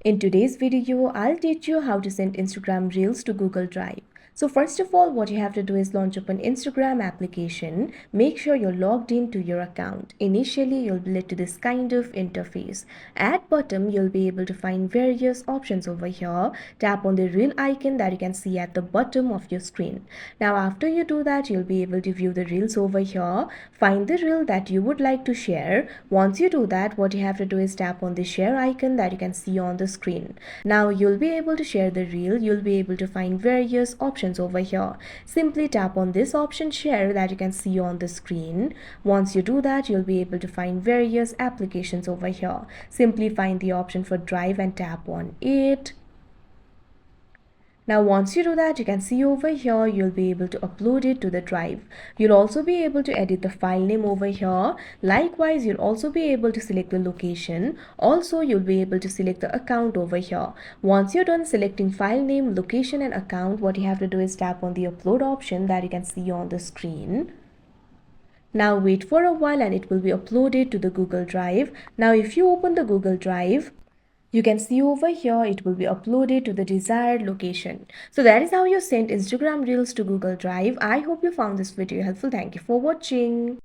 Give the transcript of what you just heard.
In today's video, I'll teach you how to send Instagram Reels to Google Drive. So first of all, what you have to do is launch up an Instagram application. Make sure you're logged into your account. Initially, you'll be led to this kind of interface. At bottom, you'll be able to find various options over here. Tap on the reel icon that you can see at the bottom of your screen. Now, after you do that, you'll be able to view the reels over here. Find the reel that you would like to share. Once you do that, what you have to do is tap on the share icon that you can see on the screen. Now you'll be able to share the reel. You'll be able to find various options over here. Simply tap on this option share that you can see on the screen. Once you do that, you'll be able to find various applications over here. Simply find the option for drive and tap on it. Now once you do that, you can see over here you'll be able to upload it to the drive. You'll also be able to edit the file name over here. Likewise, you'll also be able to select the location. Also, you'll be able to select the account over here. Once you're done selecting file name, location and account, what you have to do is tap on the upload option that you can see on the screen. Now wait for a while and it will be uploaded to the Google Drive. Now if you open the Google Drive, you can see over here it will be uploaded to the desired location. So that is how you send Instagram Reels to Google Drive. I hope you found this video helpful. Thank you for watching.